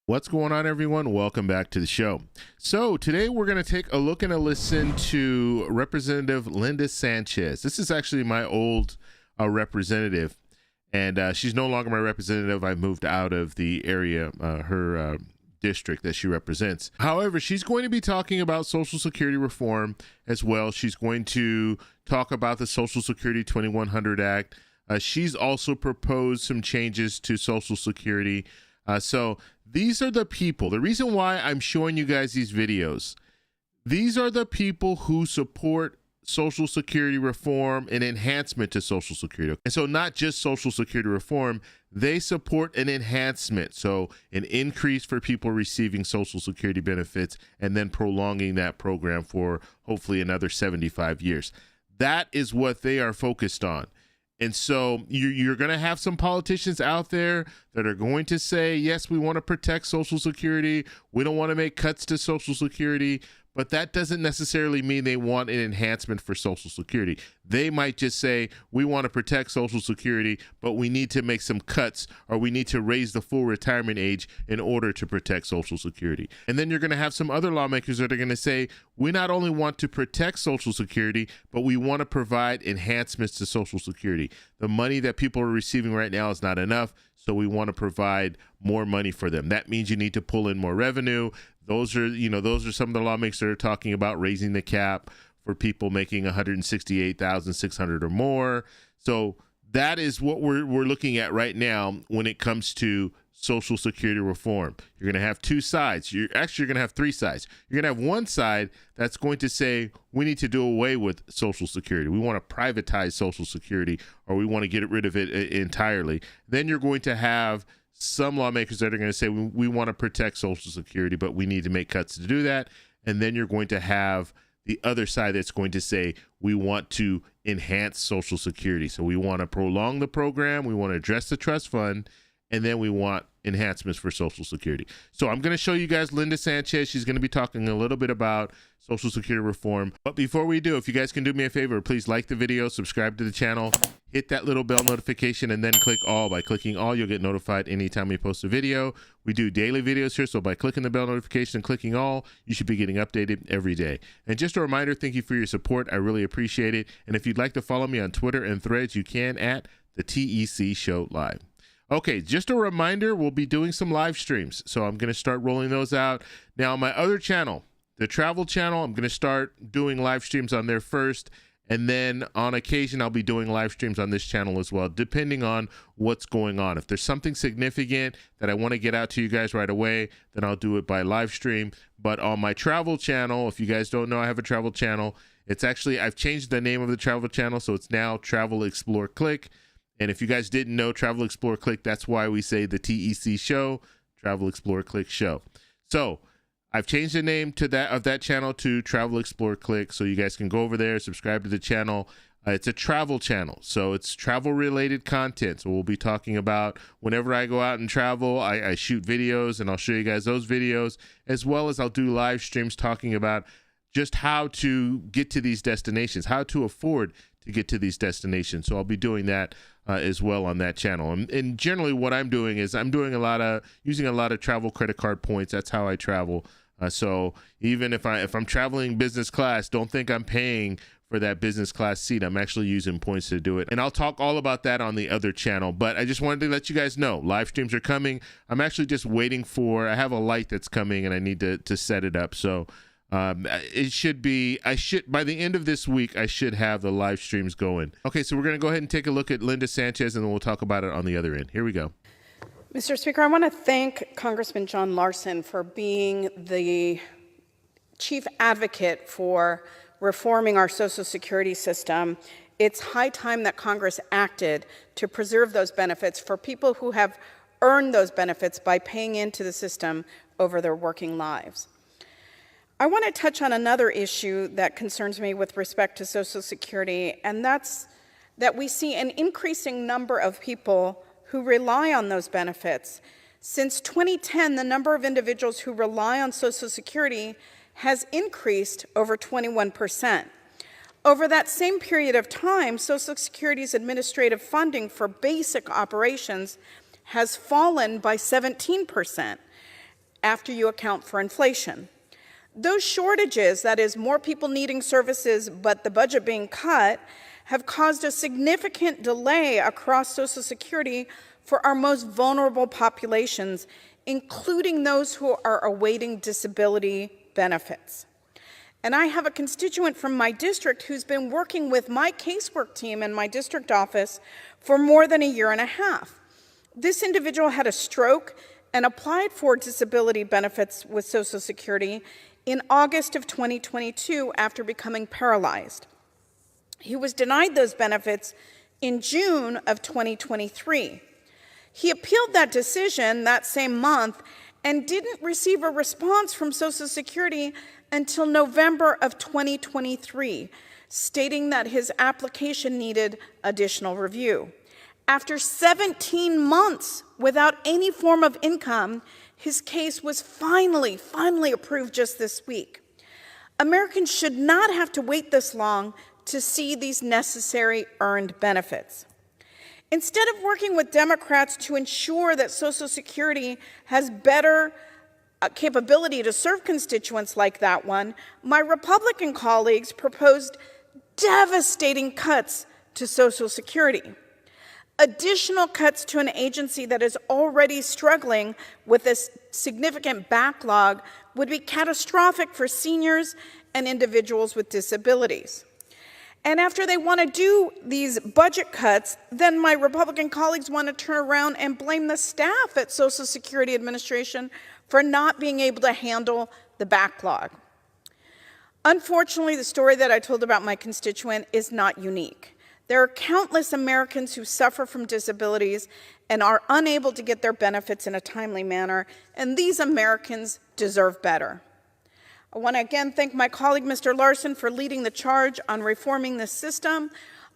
What's going on, everyone? Welcome back to the show. So today we're going to take a look and a listen to Representative Linda Sanchez. This is actually my old representative, and she's no longer my representative. I moved out of the area, her district that she represents. However, she's going to be talking about Social Security reform as well. She's going to talk about the Social Security 2100 Act. She's also proposed some changes to Social Security. So these are the people. The reason why I'm showing you guys these videos, these are the people who support Social Security reform and enhancement to Social Security. And so not just Social Security reform, they support an enhancement. So an increase for people receiving Social Security benefits and then prolonging that program for hopefully another 75 years. That is what they are focused on. And so you're going to have some politicians out there that are going to say, yes, we want to protect Social Security. We don't want to make cuts to Social Security. But that doesn't necessarily mean they want an enhancement for Social Security. They might just say, we want to protect Social Security, but we need to make some cuts, or we need to raise the full retirement age in order to protect Social Security. And then you're going to have some other lawmakers that are going to say, we not only want to protect Social Security, but we want to provide enhancements to Social Security. The money that people are receiving right now is not enough, so we want to provide more money for them. That means you need to pull in more revenue. Those are some of the lawmakers that are talking about raising the cap for people making $168,600 or more. So that is what we're looking at right now when it comes to Social Security reform. You're going to have two sides. You're going to have three sides. You're going to have one side that's going to say, we need to do away with Social Security. We want to privatize Social Security, or we want to get rid of it entirely. Then you're going to have some lawmakers that are going to say, we want to protect Social Security, but we need to make cuts to do that. And then you're going to have the other side that's going to say, we want to enhance Social Security. So we want to prolong the program, we want to address the trust fund, and then we want enhancements for Social Security. So I'm going to show you guys Linda Sanchez. She's going to be talking a little bit about Social Security reform. But before we do, if you guys can do me a favor, please like the video, subscribe to the channel, hit that little bell notification, and then click all. By clicking all, you'll get notified anytime we post a video. We do daily videos here, so by clicking the bell notification and clicking all, you should be getting updated every day. And just a reminder, thank you for your support. I really appreciate it. And if you'd like to follow me on Twitter and Threads, you can at the TEC Show Live. Okay, just a reminder, we'll be doing some live streams, so I'm going to start rolling those out. Now, on my other channel, the travel channel, I'm going to start doing live streams on there first, and then on occasion, I'll be doing live streams on this channel as well, depending on what's going on. If there's something significant that I want to get out to you guys right away, then I'll do it by live stream. But on my travel channel, if you guys don't know, I have a travel channel. It's actually, I've changed the name of the travel channel, so it's now Travel Explore Click. And if you guys didn't know, Travel Explore Click, that's why we say the TEC Show, Travel Explore Click Show. So I've changed the name to that channel to Travel Explore Click, so you guys can go over there, subscribe to the channel. It's a travel channel, so it's travel-related content. So we'll be talking about whenever I go out and travel, I shoot videos, and I'll show you guys those videos, as well as I'll do live streams talking about just how to get to these destinations, how to afford to get to these destinations. So I'll be doing that as well on that channel. And generally what I'm doing is I'm doing using a lot of travel credit card points. That's how I travel. So even if I'm traveling business class, don't think I'm paying for that business class seat. I'm actually using points to do it. And I'll talk all about that on the other channel. But I just wanted to let you guys know, live streams are coming. I'm actually just waiting I have a light that's coming and I need to set it up. So it should be, by the end of this week, I should have the live streams going. Okay, so we're going to go ahead and take a look at Linda Sanchez, and then we'll talk about it on the other end. Here we go. Mr. Speaker, I want to thank Congressman John Larson for being the chief advocate for reforming our Social Security system. It's high time that Congress acted to preserve those benefits for people who have earned those benefits by paying into the system over their working lives. I want to touch on another issue that concerns me with respect to Social Security, and that's that we see an increasing number of people who rely on those benefits. Since 2010, the number of individuals who rely on Social Security has increased over 21%. Over that same period of time, Social Security's administrative funding for basic operations has fallen by 17%. after you account for inflation. Those shortages, that is, more people needing services but the budget being cut, have caused a significant delay across Social Security for our most vulnerable populations, including those who are awaiting disability benefits. And I have a constituent from my district who's been working with my casework team in my district office for more than a year and a half. This individual had a stroke and applied for disability benefits with Social Security in August of 2022 after becoming paralyzed. He was denied those benefits in June of 2023. He appealed that decision that same month and didn't receive a response from Social Security until November of 2023, stating that his application needed additional review. After 17 months without any form of income, his case was finally approved just this week. Americans should not have to wait this long to see these necessary earned benefits. Instead of working with Democrats to ensure that Social Security has better capability to serve constituents like that one, my Republican colleagues proposed devastating cuts to Social Security. Additional cuts to an agency that is already struggling with this significant backlog would be catastrophic for seniors and individuals with disabilities. And after they want to do these budget cuts, then my Republican colleagues want to turn around and blame the staff at Social Security Administration for not being able to handle the backlog. Unfortunately, the story that I told about my constituent is not unique. There are countless Americans who suffer from disabilities and are unable to get their benefits in a timely manner, and these Americans deserve better. I want to again thank my colleague, Mr. Larson, for leading the charge on reforming this system,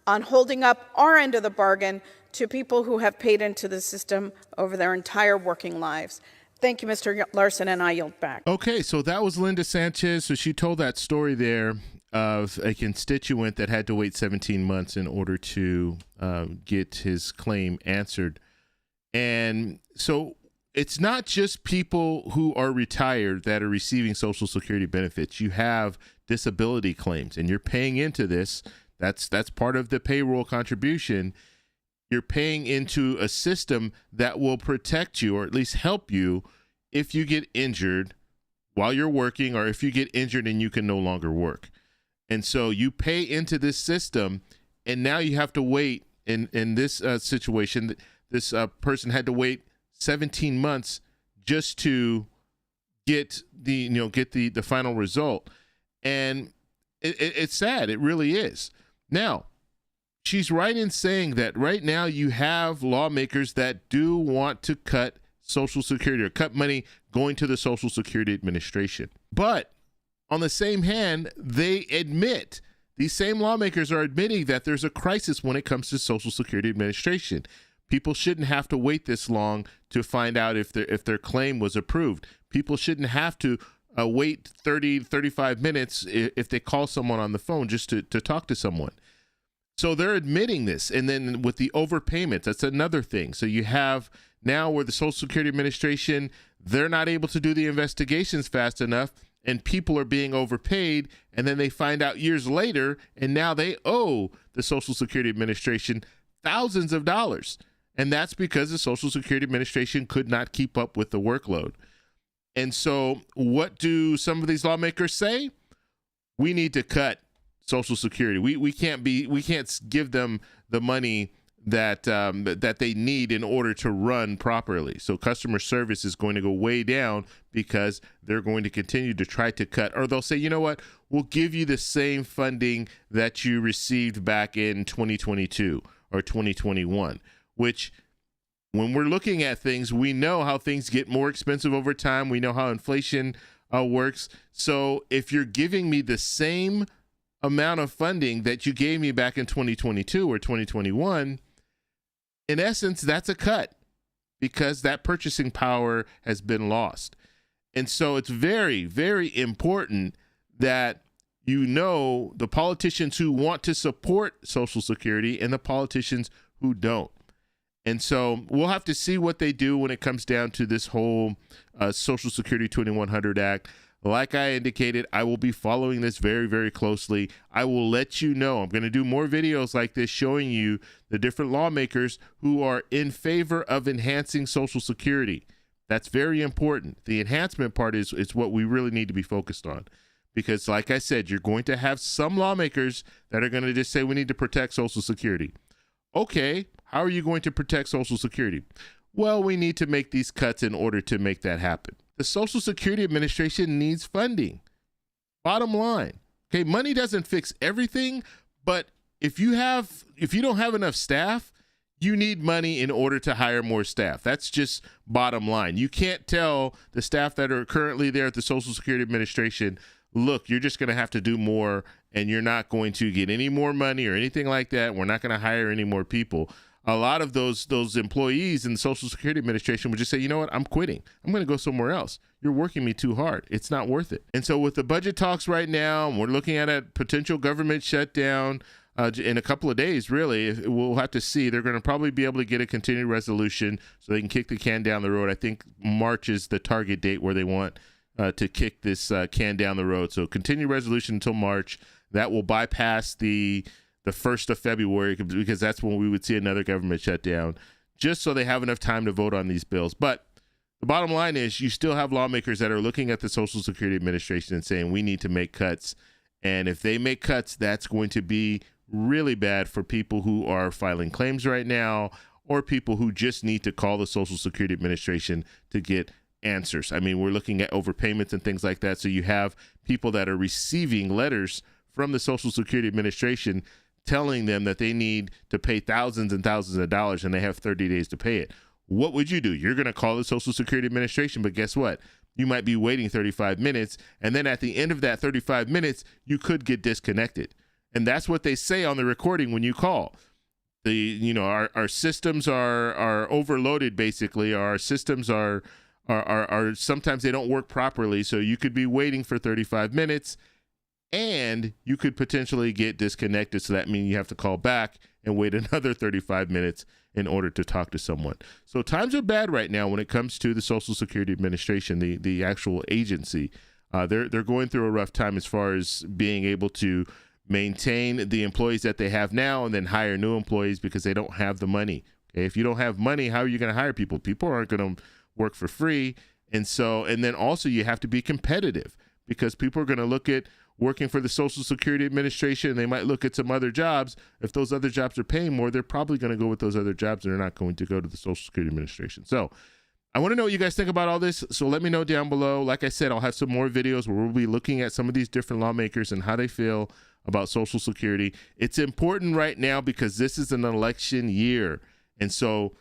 on holding up our end of the bargain to people who have paid into the system over their entire working lives. Thank you, Mr. Larson, and I yield back. Okay, so that was Linda Sanchez. So she told that story there of a constituent that had to wait 17 months in order to get his claim answered. And so it's not just people who are retired that are receiving Social Security benefits. You have disability claims, and you're paying into this. That's part of the payroll contribution. You're paying into a system that will protect you, or at least help you, if you get injured while you're working, or if you get injured and you can no longer work. And so you pay into this system, and now you have to wait. In this situation, this person had to wait 17 months just to get the final result. And it's sad. It really is. Now, she's right in saying that right now you have lawmakers that do want to cut Social Security, or cut money going to the Social Security Administration. But on the same hand, these same lawmakers are admitting that there's a crisis when it comes to Social Security Administration. People shouldn't have to wait this long to find out if their claim was approved. People shouldn't have to wait 35 minutes if they call someone on the phone just to talk to someone. So they're admitting this. And then with the overpayments, that's another thing. So you have now where the Social Security Administration, they're not able to do the investigations fast enough, and people are being overpaid, and then they find out years later, and now they owe the Social Security Administration thousands of dollars. And that's because the Social Security Administration could not keep up with the workload. And so what do some of these lawmakers say? We need to cut Social Security. We can't give them the money that they need in order to run properly. So customer service is going to go way down because they're going to continue to try to cut, or they'll say, you know what, we'll give you the same funding that you received back in 2022 or 2021, which when we're looking at things, we know how things get more expensive over time. We know how inflation works. So if you're giving me the same amount of funding that you gave me back in 2022 or 2021, in essence, that's a cut because that purchasing power has been lost. And so it's very, very important that the politicians who want to support Social Security and the politicians who don't. And so we'll have to see what they do when it comes down to this whole Social Security 2100 Act. Like I indicated, I will be following this very, very closely. I will let you know. I'm going to do more videos like this showing you the different lawmakers who are in favor of enhancing Social Security. That's very important. The enhancement part is what we really need to be focused on. Because like I said, you're going to have some lawmakers that are going to just say we need to protect Social Security. Okay, how are you going to protect Social Security? Well, we need to make these cuts in order to make that happen. The Social Security Administration needs funding. Bottom line. Okay, money doesn't fix everything, but if you don't have enough staff, you need money in order to hire more staff. That's just bottom line. You can't tell the staff that are currently there at the Social Security Administration, look, you're just going to have to do more and you're not going to get any more money or anything like that. We're not going to hire any more people. A lot of those employees in the Social Security Administration would just say, you know what, I'm quitting. I'm going to go somewhere else. You're working me too hard. It's not worth it. And so with the budget talks right now, we're looking at a potential government shutdown in a couple of days, really. We'll have to see. They're going to probably be able to get a continuing resolution so they can kick the can down the road. I think March is the target date where they want to kick this can down the road. So continue resolution until March. That will bypass the 1st of February because that's when we would see another government shutdown, just so they have enough time to vote on these bills. But the bottom line is you still have lawmakers that are looking at the Social Security Administration and saying we need to make cuts. And if they make cuts, that's going to be really bad for people who are filing claims right now or people who just need to call the Social Security Administration to get answers. I mean, we're looking at overpayments and things like that. So you have people that are receiving letters from the Social Security Administration telling them that they need to pay thousands and thousands of dollars and they have 30 days to pay it. What would you do? You're going to call the Social Security Administration, but guess what? You might be waiting 35 minutes, and then at the end of that 35 minutes, you could get disconnected. And that's what they say on the recording when you call. Our systems are overloaded, basically. Our systems are sometimes they don't work properly, so you could be waiting for 35 minutes, and you could potentially get disconnected. So that means you have to call back and wait another 35 minutes in order to talk to someone. So times are bad right now when it comes to the Social Security Administration, the actual agency. They're going through a rough time as far as being able to maintain the employees that they have now and then hire new employees because they don't have the money. Okay? If you don't have money, how are you going to hire people? People aren't going to work for free. And then also you have to be competitive because people are going to look at working for the Social Security Administration. They might look at some other jobs. If those other jobs are paying more, they're probably going to go with those other jobs. They're not going to go to the Social Security Administration. So I want to know what you guys think about all this. So let me know down below. Like I said, I'll have some more videos where we'll be looking at some of these different lawmakers and how they feel about Social Security. It's important right now because this is an election year. And so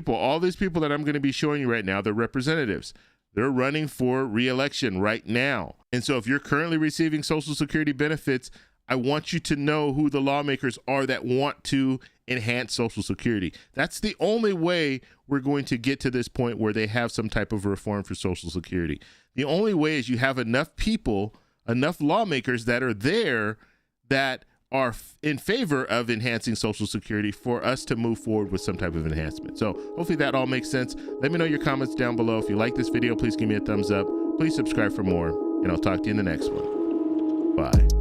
all these people that I'm going to be showing you right now, they're representatives. They're running for re-election right now. And so if you're currently receiving Social Security benefits, I want you to know who the lawmakers are that want to enhance Social Security. That's the only way we're going to get to this point where they have some type of reform for Social Security. The only way is you have enough people, enough lawmakers that are there that are in favor of enhancing Social Security for us to move forward with some type of enhancement. So hopefully that all makes sense. Let me know your comments down below. If you like this video, please give me a thumbs up. Please subscribe for more, and I'll talk to you in the next one. Bye.